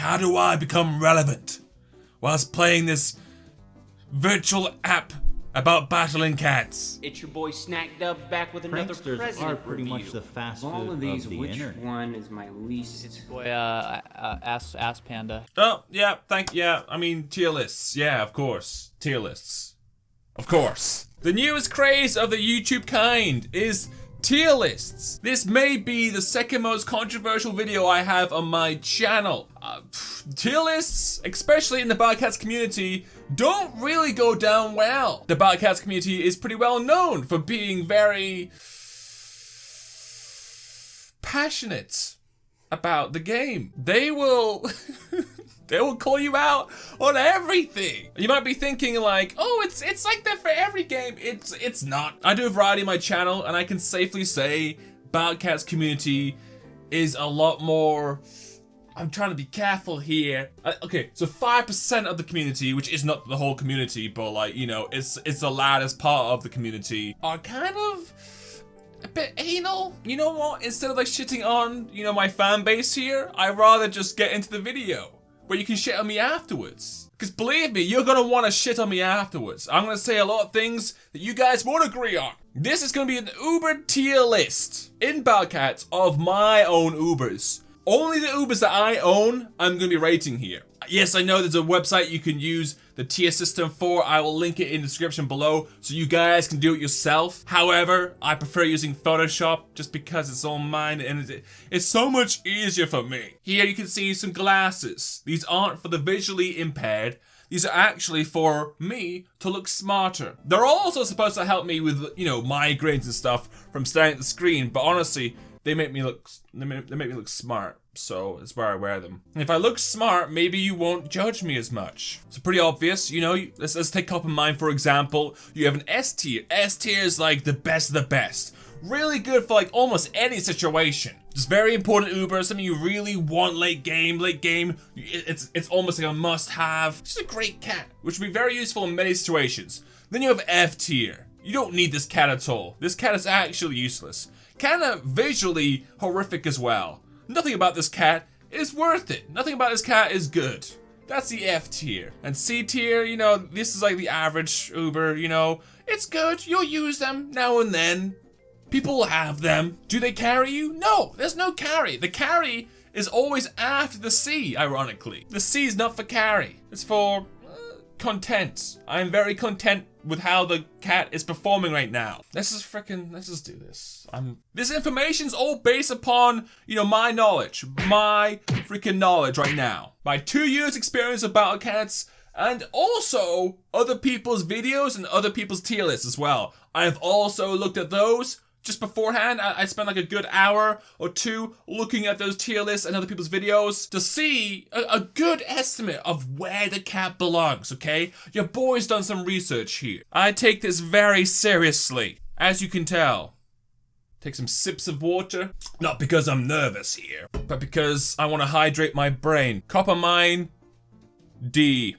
How do I become relevant whilst playing this virtual app about battling cats? It's your boy Snack Dubs back with another Pranksters present are pretty review. much the fast Of all food of these, of the which internet. one is my least? Boy, ask Panda. Oh, yeah, I mean, tier lists. Yeah, of course. Tier lists. Of course. The newest craze of the YouTube kind is tier lists. This may be the second most controversial video I have on my channel. Tier lists, especially in the Bobcats community, don't really go down well. The Bobcats community is pretty well known for being very passionate about the game. They will they will call you out on everything. You might be thinking like, oh, it's like that for every game. It's not. I do a variety on my channel, and I can safely say Bobcats community is a lot more. I'm trying to be careful here. Okay, so 5% of the community, which is not the whole community, but like, you know, it's the loudest part of the community, are kind of a bit anal. You know what? Instead of like shitting on, you know, my fan base here, I'd rather just get into the video where you can shit on me afterwards. Because believe me, you're gonna want to shit on me afterwards. I'm gonna say a lot of things that you guys won't agree on. This is gonna be an Uber tier list in Bobcats of my own Ubers. Only the Ubers that I own, I'm gonna be rating here. Yes, I know there's a website you can use the tier system for. I will link it in the description below so you guys can do it yourself. However, I prefer using Photoshop just because it's all mine and it's so much easier for me. Here you can see some glasses. These aren't for the visually impaired. These are actually for me to look smarter. They're also supposed to help me with, you know, migraines and stuff from staring at the screen, but honestly, they make me look smart, so it's where I wear them. And if I look smart, maybe you won't judge me as much. It's pretty obvious, you know. Let's take Top of Mind for example. You have an S tier. S tier is like the best of the best. Really good for like almost any situation. It's very important Uber, something you really want late game. It's almost like a must-have. Just a great cat, which would be very useful in many situations. Then you have F tier. You don't need this cat at all. This cat is actually useless. Kinda visually horrific as well. Nothing about this cat is worth it. Nothing about this cat is good. That's the F tier. And C tier, you know, this is like the average Uber, you know. It's good, you'll use them now and then. People will have them. Do they carry you? No, there's no carry. The carry is always after the C, ironically. The C is not for carry. It's for content. I'm very content with how the cat is performing right now. Let's just do this. This information's all based upon, you know, my knowledge. My freaking knowledge right now. My 2 years experience of battle cats and also other people's videos and other people's tier lists as well. I've also looked at those. Just beforehand, I spent like a good hour or two looking at those tier lists and other people's videos to see a good estimate of where the cat belongs, okay? Your boy's done some research here. I take this very seriously, as you can tell. Take some sips of water. Not because I'm nervous here, but because I want to hydrate my brain. Copper mine, D.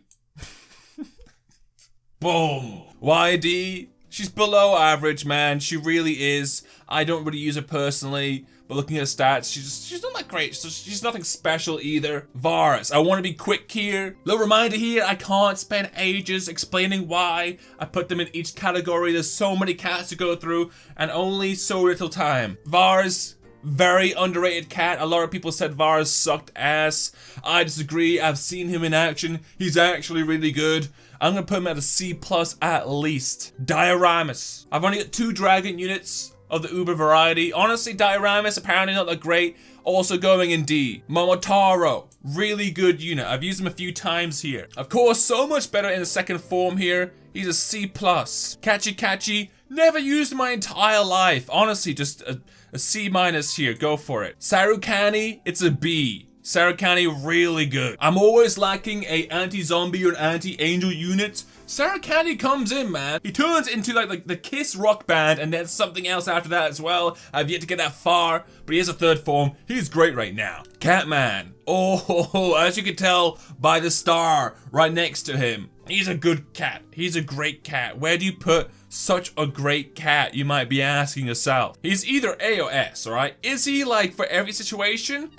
Boom. Why D? She's below average, man. She really is. I don't really use her personally, but looking at her stats, she's not that great. So she's nothing special either. Vars, I want to be quick here. Little reminder here, I can't spend ages explaining why I put them in each category. There's so many cats to go through and only so little time. Vars, very underrated cat. A lot of people said Vars sucked ass. I disagree. I've seen him in action. He's actually really good. I'm gonna put him at a C+ at least. Dioramus. I've only got 2 dragon units of the Uber variety. Honestly, Dioramus apparently not that great. Also going in D. Momotaro. Really good unit. I've used him a few times here. Of course, so much better in the second form here. He's a C+. Kachi. Never used in my entire life. Honestly, just a C- here. Go for it. Sarukani, it's a B. Sarukani really good. I'm always lacking a anti-zombie or anti-angel unit. Sarukani comes in, man. He turns into like the Kiss rock band and then something else after that as well. I've yet to get that far, but he has a third form. He's great right now. Catman. Oh, as you can tell by the star right next to him. He's a good cat. He's a great cat. Where do you put such a great cat, you might be asking yourself? He's either A or S, alright? Is he like for every situation?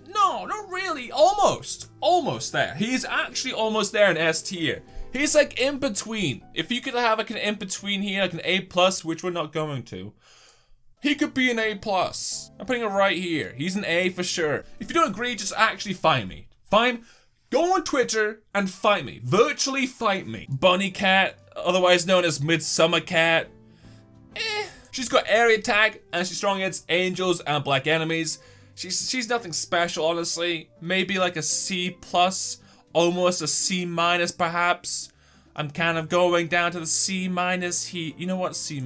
No, not really. Almost. almost there. He's actually almost there in S tier. He's like in between. If you could have like an in between here, like an A+, which we're not going to, he could be an A+. I'm putting it right here. He's an A for sure. If you don't agree, just actually fight me. Go on Twitter and fight me. Virtually fight me. Bunny Cat, otherwise known as Midsummer Cat. She's got area attack and she's strong against angels and black enemies. She's nothing special, honestly. Maybe like a C+, almost a C- perhaps. I'm kind of going down to the C- heat. You know what? C-.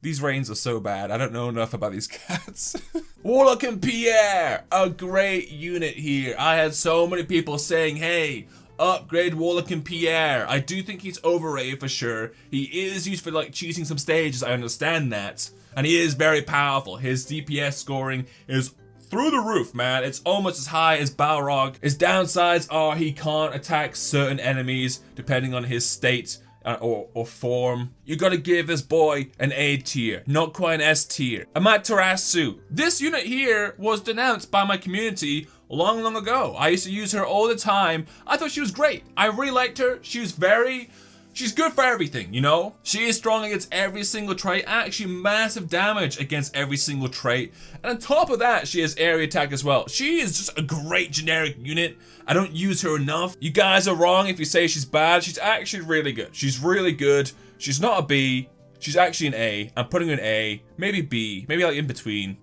These rains are so bad. I don't know enough about these cats. Warlock and Pierre, a great unit here. I had so many people saying, hey, upgrade Warlock and Pierre. I do think he's overrated for sure. He is used for like cheating some stages, I understand that. And he is very powerful. His DPS scoring is through the roof, man. It's almost as high as Balrog. His downsides are he can't attack certain enemies depending on his state or form. You gotta give this boy an A tier, not quite an S tier. Amaterasu. This unit here was denounced by my community long ago. I used to use her all the time. I thought she was great. I really liked her. She's good for everything, you know? She is strong against every single trait, actually massive damage against every single trait. And on top of that, she has area attack as well. She is just a great generic unit. I don't use her enough. You guys are wrong if you say she's bad. She's actually really good. She's really good. She's not a B. She's actually an A. I'm putting her in A. Maybe B. Maybe like in between.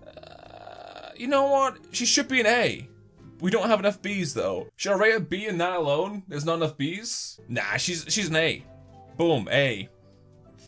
You know what? She should be an A. We don't have enough Bs though. Should I rate a B in that alone? There's not enough Bs? Nah, she's an A. Boom, A.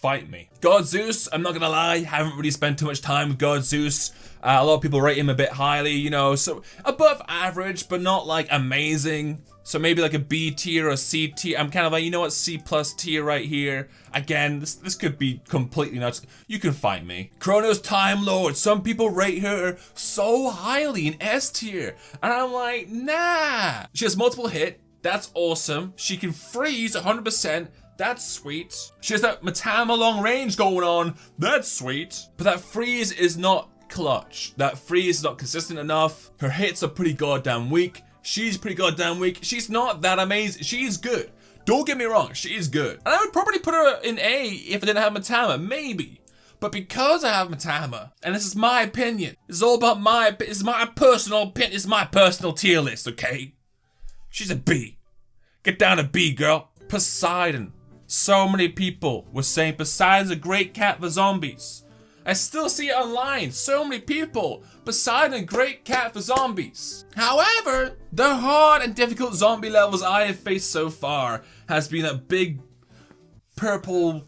Fight me. God Zeus, I'm not gonna lie, haven't really spent too much time with God Zeus. A lot of people rate him a bit highly, you know, so above average, but not like amazing. So maybe like a B tier or C tier. I'm kind of like, you know what, C+ tier right here. Again, this could be completely nuts. You can fight me. Chronos Time Lord. Some people rate her so highly in S tier. And I'm like, nah. She has multiple hit. That's awesome. She can freeze 100%. That's sweet. She has that Matama long range going on. That's sweet. But that freeze is not clutch. That freeze is not consistent enough. Her hits are pretty goddamn weak. She's pretty goddamn weak. She's not that amazing. She's good. Don't get me wrong. She is good. And I would probably put her in A if I didn't have Matama. Maybe. But because I have Matama, and this is my opinion. It's all about it's my personal opinion. It's my personal tier list, okay? She's a B. Get down to B, girl. Poseidon. So many people were saying Poseidon's a great cat for zombies. I still see it online. So many people. Poseidon, great cat for zombies. However, the hard and difficult zombie levels I have faced so far has been a big purple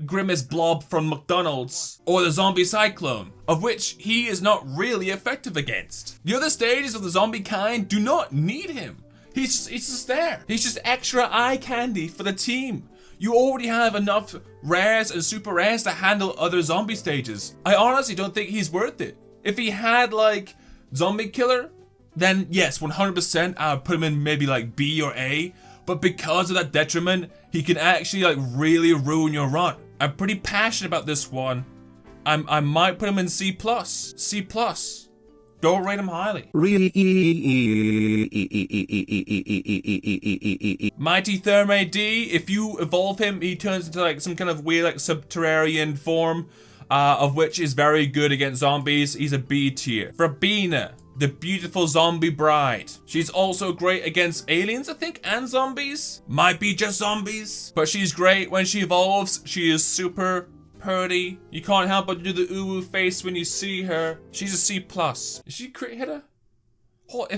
grimace blob from McDonald's or the zombie cyclone, of which he is not really effective against. The other stages of the zombie kind do not need him. He's just there. He's just extra eye candy for the team. You already have enough rares and super rares to handle other zombie stages. I honestly don't think he's worth it. If he had like zombie killer, then yes, 100% I would put him in maybe like B or A. But because of that detriment, he can actually like really ruin your run. I'm pretty passionate about this one. I might put him in C+. C+. Don't rate him highly. Mighty Thermae D, if you evolve him, he turns into like some kind of weird like subterranean form, of which is very good against zombies. He's a B tier. Verbena, the beautiful zombie bride. She's also great against aliens, I think, and zombies. Might be just zombies, but she's great when she evolves. She is super purdy. You can't help but do the uwu face when you see her. She's a C+. Is she a crit hitter? Hold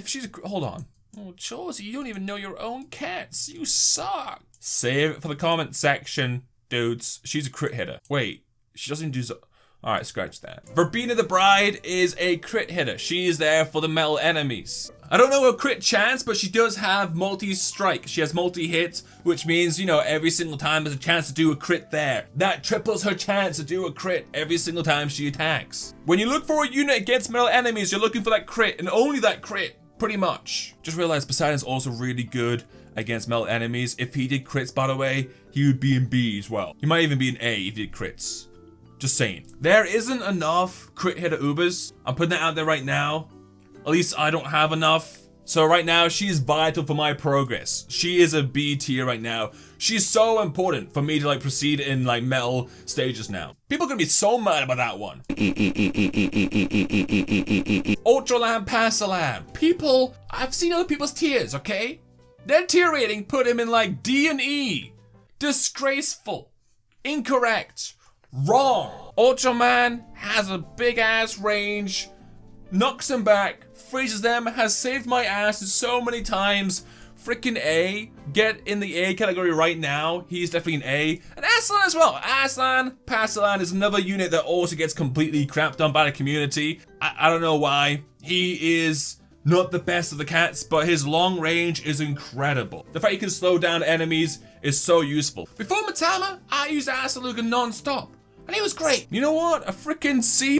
on. Oh, Chawesy, you don't even know your own cats. You suck. Save it for the comment section, dudes. She's a crit hitter. Wait, she doesn't do Alright, scratch that. Verbena the Bride is a crit hitter. She is there for the metal enemies. I don't know her crit chance, but she does have multi-strike. She has multi-hit, which means, you know, every single time there's a chance to do a crit there. That triples her chance to do a crit every single time she attacks. When you look for a unit against metal enemies, you're looking for that crit, and only that crit, pretty much. Just realized Poseidon's also really good against metal enemies. If he did crits, by the way, he would be in B as well. He might even be in A if he did crits. Just saying. There isn't enough crit hitter ubers. I'm putting that out there right now. At least I don't have enough. So right now, she's vital for my progress. She is a B tier right now. She's so important for me to like proceed in like metal stages now. People are gonna be so mad about that one. Ultraland, Passaland. People, I've seen other people's tiers, okay? Their tier rating put him in like D and E. Disgraceful. Incorrect. Wrong. Ultraman has a big ass range. Knocks them back. Freezes them. Has saved my ass so many times. Freaking A. Get in the A category right now. He's definitely an A. And Aslan as well. Aslan, Passalan is another unit that also gets completely crapped on by the community. I don't know why. He is not the best of the cats, but his long range is incredible. The fact he can slow down enemies is so useful. Before Matama, I used Asaluga non-stop. And he was great. You know what? A freaking C+.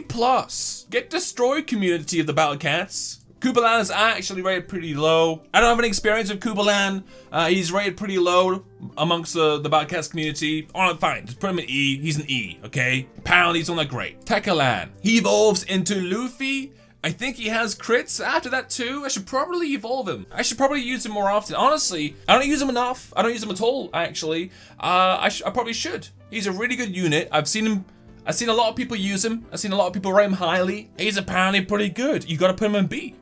Get destroyed, community of the Battle Cats. Kubalan is actually rated pretty low. I don't have any experience with Kubalan. He's rated pretty low amongst the Battle Cats community. Oh, fine. Just put him in E. He's an E, okay? Apparently he's not that great. Tekkalan. He evolves into Luffy. I think he has crits after that too. I should probably evolve him. I should probably use him more often. Honestly, I don't use him enough. I don't use him at all, actually. I probably should. He's a really good unit. I've seen a lot of people use him. I've seen a lot of people rate him highly. He's apparently pretty good. You gotta put him in B.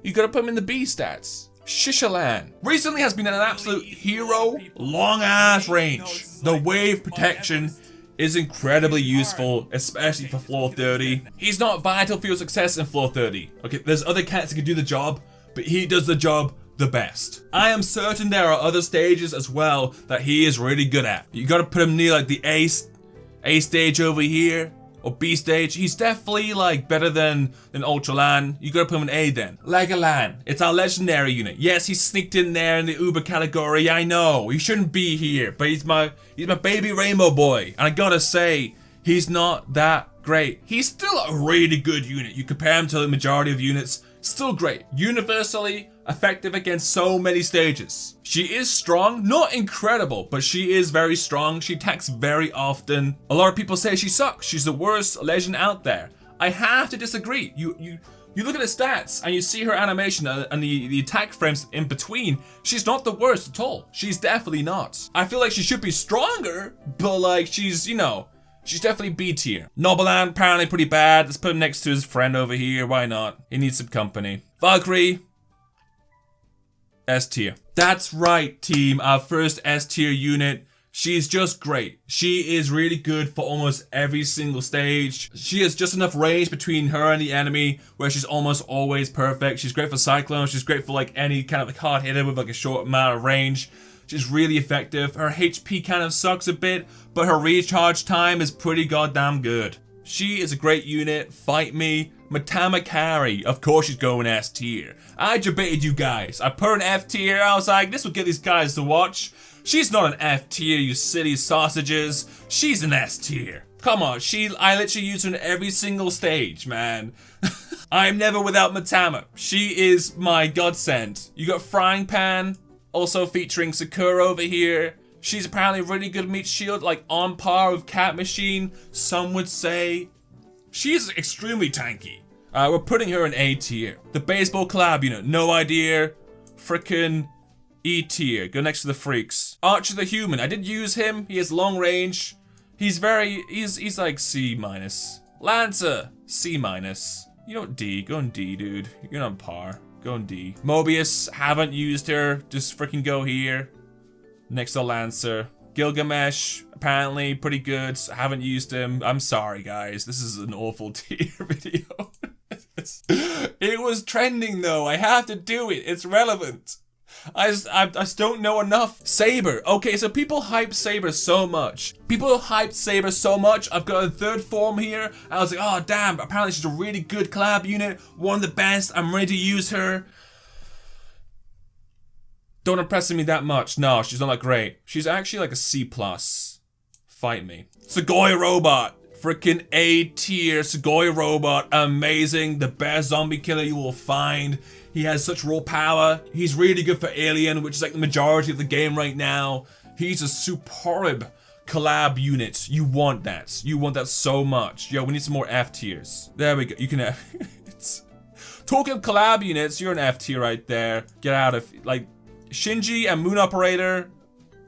You gotta put him in the B stats. Shishalan recently has been an absolute hero. Long ass range. The wave protection is incredibly useful, especially for floor 30. He's not vital for your success in floor 30. Okay, there's other cats that can do the job, but he does the job the best. I am certain there are other stages as well that he is really good at. You gotta put him near like the A stage over here, or B stage. He's definitely like better than Ultralan. You gotta put him in A then. Legolan, it's our legendary unit. Yes, he's sneaked in there in the Uber category. I know, he shouldn't be here, but he's my baby rainbow boy. And I gotta say, he's not that great. He's still a really good unit. You compare him to the majority of units, still great. Universally effective against so many stages. She is strong, not incredible, but she is very strong. She attacks very often. A lot of people say she sucks. She's the worst legend out there. I have to disagree. You look at the stats and you see her animation and the attack frames in between. She's not the worst at all. She's definitely not. I feel like she should be stronger, but like she's, you know, she's definitely B tier. Nobulan, apparently pretty bad. Let's put him next to his friend over here. Why not? He needs some company. Valkyrie, S tier. That's right, team. Our first S tier unit. She's just great. She is really good for almost every single stage. She has just enough range between her and the enemy where she's almost always perfect. She's great for Cyclone. She's great for like any kind of like hard hitter with like a short amount of range. She's really effective. Her HP kind of sucks a bit, but her recharge time is pretty goddamn good. She is a great unit. Fight me. Matama Carry. Of course she's going S tier. I debated you guys. I put her in F tier. I was like, this will get these guys to watch. She's not an F tier, you silly sausages. She's an S tier. Come on, I literally use her in every single stage, man. I'm never without Matama. She is my godsend. You got Frying Pan, also featuring Sakura over here. She's apparently really good meat shield, like on par with Cat Machine, some would say. She's extremely tanky. We're putting her in A tier. The baseball collab unit, no idea. Frickin' E tier, go next to the freaks. Archer the Human, I did use him. He has long range. He's like C minus. Lancer, C minus. You know what, D, go in D, dude. You're on par, go in D. Mobius, haven't used her, just freaking go here. Next to Lancer. Gilgamesh, apparently pretty good. Haven't used him. I'm sorry, guys. This is an awful tier video. It was trending, though. I have to do it. It's relevant. I just don't know enough. Saber. Okay, so people hype Saber so much. People hype Saber so much. I've got a third form here. I was like, oh, damn. Apparently she's a really good collab unit. One of the best. I'm ready to use her. Don't impress me that much. No, she's not that great. She's actually like a C+. Fight me. Segoy Robot. Freaking A tier. Segoy Robot. Amazing. The best zombie killer you will find. He has such raw power. He's really good for Alien, which is like the majority of the game right now. He's a superb collab unit. You want that. You want that so much. Yo, we need some more F tiers. There we go. You can have... Talking of collab units, you're an F tier right there. Get out of, like, Shinji and Moon Operator,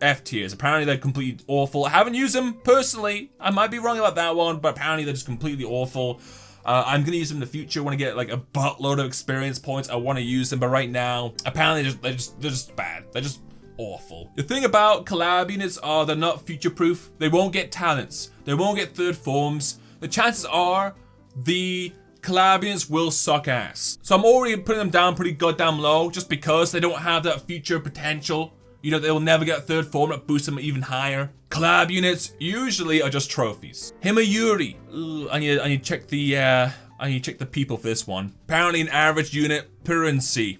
F tiers. Apparently they're completely awful. I haven't used them personally. I might be wrong about that one, but apparently they're just completely awful. I'm gonna use them in the future when I get like a buttload of experience points. I want to use them, but right now, apparently they're just bad. They're just awful. The thing about collab units are they're not future-proof. They won't get talents. They won't get third forms. The chances are the collab units will suck ass. So I'm already putting them down pretty goddamn low just because they don't have that future potential. You know, they will never get a third form that boosts them even higher. Collab units usually are just trophies. Himeyuri. I need to check the people for this one. Apparently an average unit, put her in C.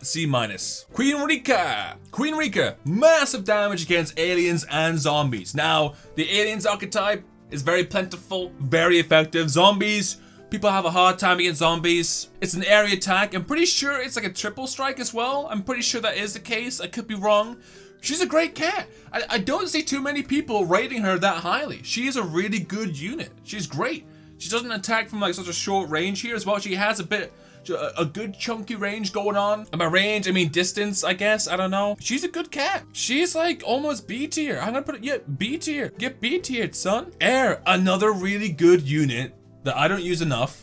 C minus. Queen Rika. Queen Rika, massive damage against aliens and zombies. Now, the aliens archetype is very plentiful, very effective. Zombies, people have a hard time against zombies. It's an area attack. I'm pretty sure it's like a triple strike as well. I'm pretty sure that is the case. I could be wrong. She's a great cat. I don't see too many people rating her that highly. She is a really good unit. She's great. She doesn't attack from like such a short range here as well. She has a good chunky range going on. And by range, I mean distance, I guess. I don't know. She's a good cat. She's like almost B tier. I'm gonna put it, yeah, B tier. Get B tiered, son. Air, another really good unit that I don't use enough.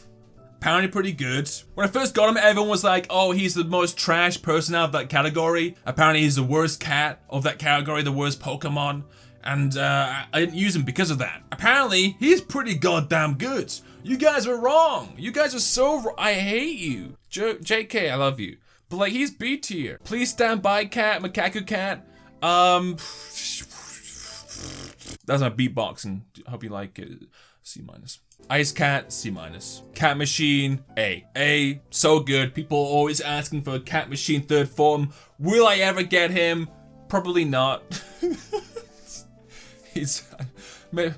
Apparently pretty good. When I first got him, everyone was like, oh, he's the most trash person out of that category. Apparently he's the worst cat of that category, the worst Pokemon. And I didn't use him because of that. Apparently, he's pretty goddamn good. You guys were wrong. You guys are so I hate you. JK, I love you. But like, he's B tier. Please stand by, cat, Macaque cat. That's my beatboxing. I hope you like it. C minus. Ice Cat, C minus. Cat Machine, A. A, so good. People are always asking for a Cat Machine third form. Will I ever get him? Probably not. He's no.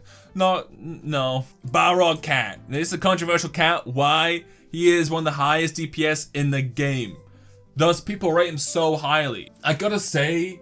Balrog Cat. This is a controversial cat. Why? He is one of the highest DPS in the game. Thus, people rate him so highly. I gotta say,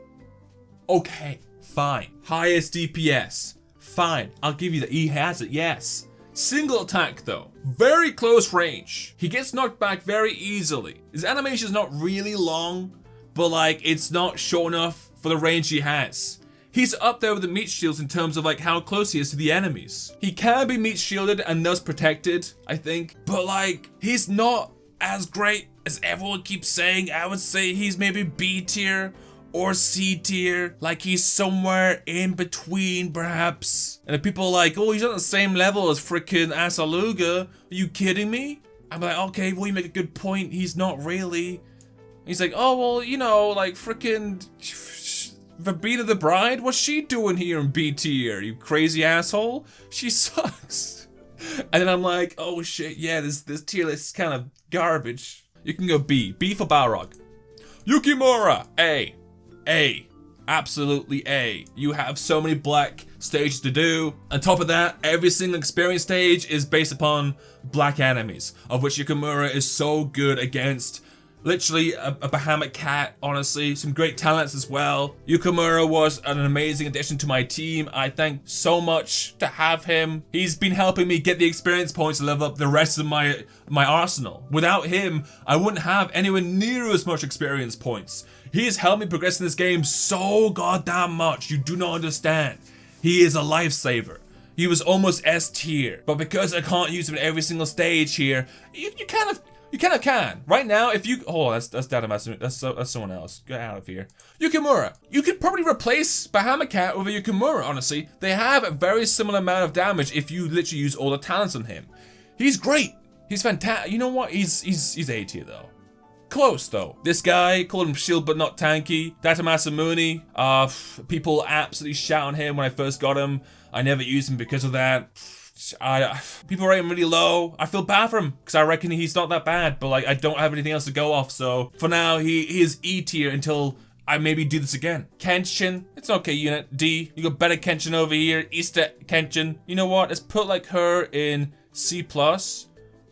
okay, fine. Highest DPS. Fine, I'll give you that. He has it, yes. Single attack though, very close range. He gets knocked back very easily. His animation is not really long, but like it's not short enough for the range he has. He's up there with the meat shields in terms of like how close he is to the enemies. He can be meat shielded and thus protected, I think, but like he's not as great as everyone keeps saying. I would say he's maybe B tier or C tier, like he's somewhere in between perhaps. And if people are like, oh, he's on the same level as freaking Asaluga, are you kidding me? I'm like, okay, well, you make a good point, he's not really. He's like, oh, well, you know, like freaking Verbena the Bride, what's she doing here in B tier, you crazy asshole? She sucks. And then I'm like, oh shit, yeah, this tier list is kind of garbage. You can go B. B for Balrog. Yukimura, A. A. Absolutely A. You have so many black stages to do. On top of that, every single experience stage is based upon black enemies, of which Yukimura is so good against. Literally a Bahamut cat, honestly. Some great talents as well. Yukimura was an amazing addition to my team. I thank so much to have him. He's been helping me get the experience points to level up the rest of my arsenal. Without him, I wouldn't have anywhere near as much experience points. He has helped me progress in this game so goddamn much. You do not understand. He is a lifesaver. He was almost S tier, but because I can't use him in every single stage here, you kind of can. Right now, if you... Oh, that's Datamatsu. That's someone else. Get out of here. Yukimura. You could probably replace Bahamut Cat with a Yukimura, honestly. They have a very similar amount of damage if you literally use all the talents on him. He's great. He's fantastic. You know what? He's A tier, though. Close, though. This guy, called him shield but not tanky. Datamasamuni. People absolutely shout on him when I first got him. I never used him because of that. People rate him really low. I feel bad for him because I reckon he's not that bad, but like I don't have anything else to go off. So for now, he is E tier until I maybe do this again. Kenshin, it's an okay unit. D, you got better Kenshin over here. Easter Kenshin. You know what? Let's put like her in C+.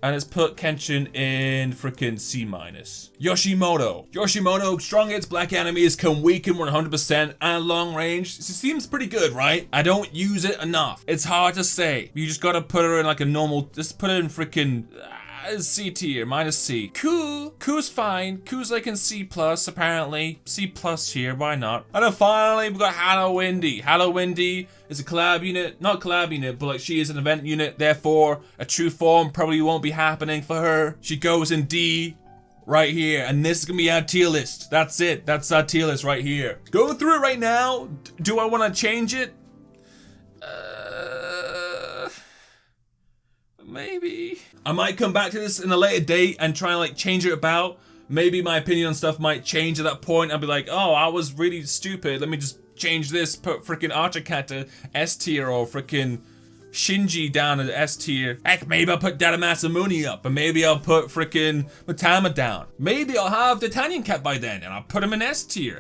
And let's put Kenshin in freaking C-. Yoshimoto, strong against black enemies, can weaken 100% and long range. It seems pretty good, right? I don't use it enough. It's hard to say. You just gotta put her in like a normal, just put her in freaking, C tier, minus C. Koo's fine. Koo's like in C plus, apparently. C plus here, why not? And then finally, we got Hallow Windy. Hallow Windy is a collab unit, not collab unit, but like she is an event unit, therefore a true form probably won't be happening for her. She goes in D right here, and this is gonna be our tier list. That's it, that's our tier list right here. Going through it right now, do I wanna change it? Maybe. I might come back to this in a later date and try and like change it about. Maybe my opinion on stuff might change at that point. I'll be like, oh, I was really stupid. Let me just change this, put freaking Archercat to S tier or freaking Shinji down to S tier. Heck, maybe I'll put Dada Masamune up, and maybe I'll put freaking Matama down. Maybe I'll have D'Artagnan Cat by then, and I'll put him in S tier.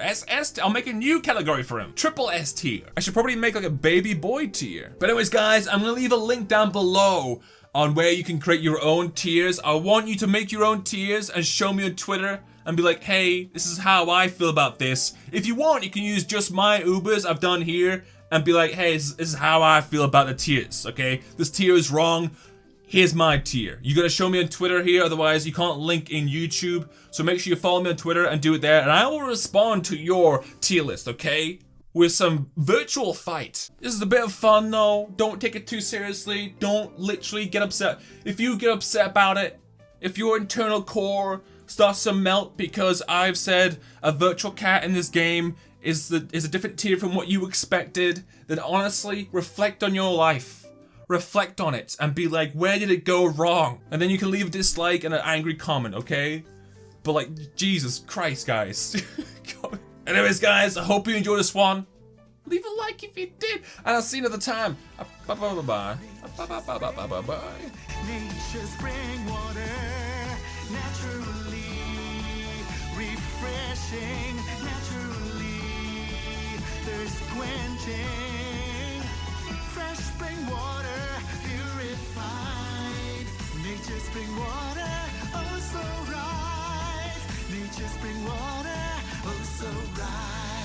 I'll make a new category for him. Triple S tier. I should probably make like a baby boy tier. But anyways, guys, I'm gonna leave a link down below on where you can create your own tiers. I want you to make your own tiers and show me on Twitter and be like, hey, this is how I feel about this. If you want, you can use just my Ubers I've done here and be like, hey, this is how I feel about the tiers, okay? This tier is wrong. Here's my tier. You gotta show me on Twitter here, otherwise you can't link in YouTube. So make sure you follow me on Twitter and do it there, and I will respond to your tier list, okay? With some virtual fight. This is a bit of fun though. Don't take it too seriously. Don't literally get upset. If you get upset about it, if your internal core starts to melt because I've said a virtual cat in this game is a different tier from what you expected, then honestly, reflect on your life. Reflect on it and be like, where did it go wrong? And then you can leave a dislike and an angry comment, okay? But like, Jesus Christ, guys. Anyways, guys, I hope you enjoyed this one. Leave a like if you did, and I'll see you another time. Bye bye bye bye bye bye bye bye bye. Nature's spring water, naturally refreshing, naturally thirst quenching. Fresh spring water, purified. Nature's spring water, oh so right. Nature's spring water, oh so right.